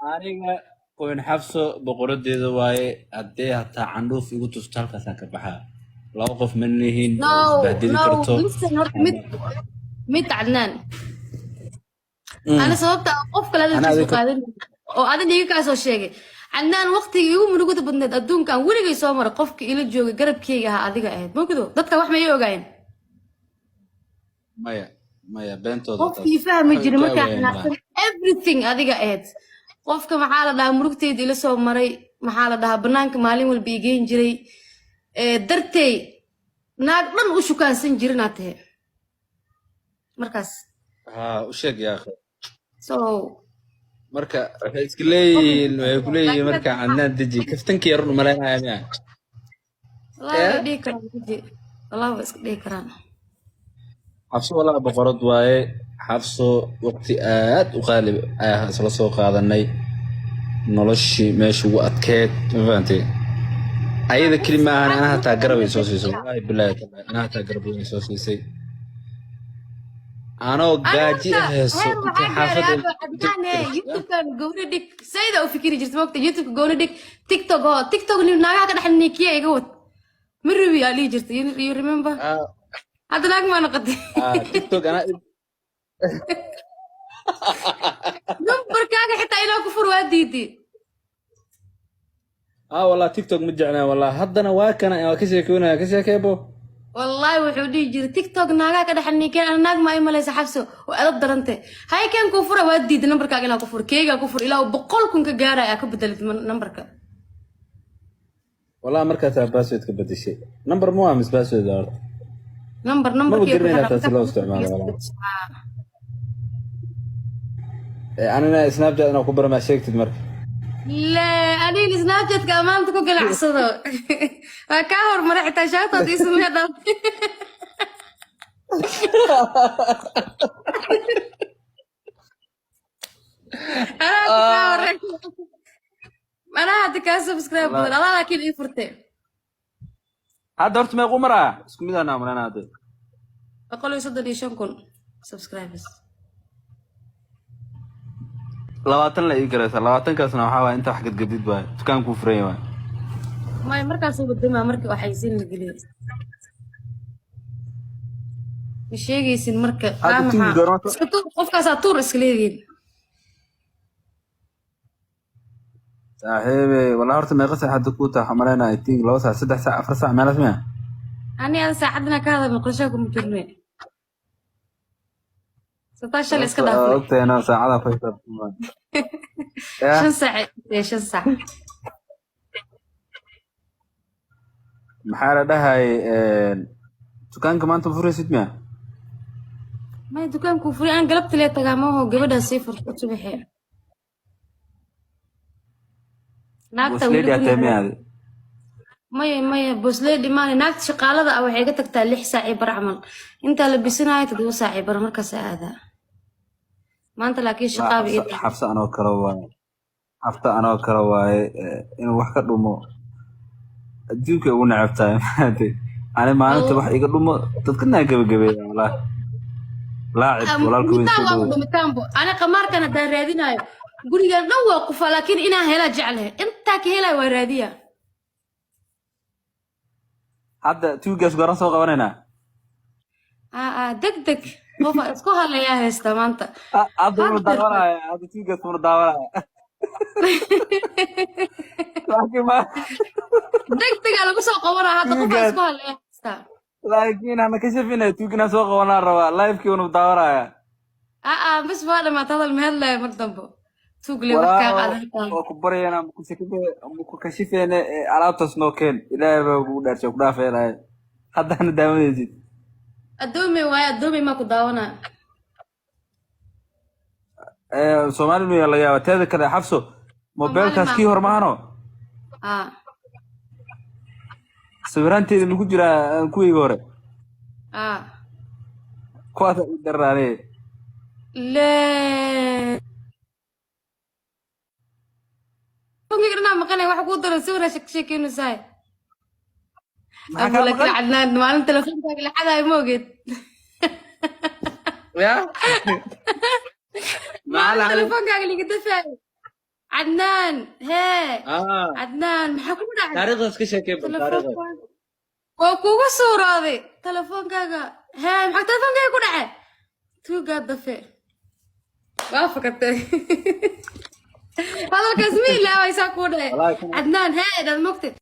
aniga qoyn xabso boqoradeeda waaye haddee hataa candhuuf igu tusto halkaasaan ka baxaa laba qof ma nihiin oo No, isbahdili no, karto listen, mid عدنان. أنا صوبت أوقف كل هذا ana الجزء adinka قادم أو هذا اللي يكاسو شيء عدنان وقت يوم من وقت بدنا الدون كان وين جاي سومر قفك إلى جو قرب كي هذا قاعد مو كده ضدك واحد ما يوقعين maya maya beentooda قفك taas يفهم waxay يجري ka ما كان ogaayeen malaha everything هذا قاعد قفك محل ده مرقتي إلى سومري محل ده بنانك مالين والبيجين جري درتي ناقلن وشو كان سنجرناته مركز haa u sheeg yaa akhi so marka waxay iska leeyihiin waxay ku leeyihiin marka cadnaan deji kaftankii yarun umalaynaya miya والله yaa بدي كرام بدي والله بس بدي كرام xabso walaa boqorad waaye xabso waqti aad u qaalib ayaa isla soo qaadanay noloshii meesha ugu adkeed ma fahantay ayada keli ma ahan ana hataa garab ay soo siisay wallaahi bilaahi taala ana hataa garab ay soo siisay anoo انا gaaji ورطة hayso هير intay وحاجة xaafadda يا عدنان يوتيوب كان قولي ديك سيدة وفكري جرت وقت يوتيوب قولي ديك تيك توك هو تيك توك ناقا كده حنيكيه يقول من روي علي جرت يو ريمبر ah هذا ناق ما نقدي ah tiktok ana نمبر كاكا حتى إلى كفر واديتي ah wallah tiktok ma jeclaa wallah haddana waa kana waa ka sheekeynaya ka sheekeebo والله وحودي جرت تيك توك ناقا كده حنيكيه أنا ناق ما إما ليس حبسه وأدب درنته هاي كان كفر واديتي نمبر كاكا إلى كفر كيكا كفر إلى بقول كن كجارة يا كبدلت نمبر كا wallah markaasaa baasweedka bedeshay number ma waa mis baasweed horta نمبر maba كيف garanayna taasi loo isticmaalo wallah anina snapchat inaa ku baramaa sheegtid marka لا أنا سناب شات كمان تكون قلع صدا كاهر مرة حتى شاطة دي اسمها ده أنا كاهر أنا هديك سبسكرايب والlah أنا لكن إيه فرتين hadda horta meequu maraa isku mid aan amrana hadda أقول يصدق يشوفكم سبسكرايبرز 20 la ii garaysa 20kaasna waxaa waaya inta wax gadgadid waay dukaankuu furan waay ما مركز قدامها مركز وحيزين الجليد مش يجي يصير مركز hadda tuugi قامها goorma اسكتوا قف كاساتور اسكليدين saaxiibe wallah horta meeqa saac hadda kuu tahay waxaan malaynaya I think 2 saac 3 saac 4 saac meelaas miya أنا هذا ساعدنا كهذا من قرشاكم مجرمين 16 horta اسكت دافني ogtahay inaa saacada ku xisaabtamaan yaa شن ساعة شن ساعة maxaa la dhahay dukaanka maanta ma furaysid miya ما دكان كفري أنا قلبت لي تجمعه قبلها صفر صبحي naagta boslady weli aa tahay miyaadi maya bosleedi maani naagta shaqaalada ah waxay ka tagtaa 6 saac bar camal intaa la bisinayo 7 saac bar markaas aadaa maanta laakiin la shaqaabi ii xabsa anoo kale waaye xabta anoo kale waaye inuu wax ka dhumo adduunka ugu necab tahay maade ani maalinta wax iga dhumo dadka naa gabagabeeya wallah laacib walaalka weyn soo waa dhow dhumitaanbo ana qamaarkan haddaan raadinayo gurigan dhan waa qufa laakiin inaan helaa jeclahay intaa ka helaya waa raadiya hadda tuugaas goran soo qabanaynaa deg deg qofa isku halayaa haysta maanta hadda una daawanaya hadda tuugaas una daawanaya laakiin ma deg degaa lagu soo qabanaa hadda qofa isku halayaa haysta laakiin hana ka shafinaya tuugina soo qabanaa rabaa livekii una daawanaya bas waa dhamaata hadal mahadlaya mar dambo tuugle markaa qaadan waa ku baryana ku kashifeene alaabtaas noo keen ilaahay baa kugu dhaarshay ku dhaafeelaya haddana daawanaysid adoomey waaye adoomey maa ku daawanaa soomaali nuyaa laga yaaba teeda kale xabso mobeelkaas kii hor maahano sawiraanteeda maku jiraa kuweyga hore kuwaasa i darraane lee dhanaa maqanay wax kuu daran sawira sheekeynusahay أبو لك عدنان ما أنت تلفونك لحدا موجود يا ما تلفونك اللي قد فاهم عدنان هي اه عدنان محكو دعي taariikhdaas ka sheekay bal taariikhda وكوغا صورة تلفون كاغا هي محك تلفون كاغا كو دعي تو قاد دفي وافقت هذا كاسمين لا ويسا كو دعي والله كان عدنان هي ده المكتب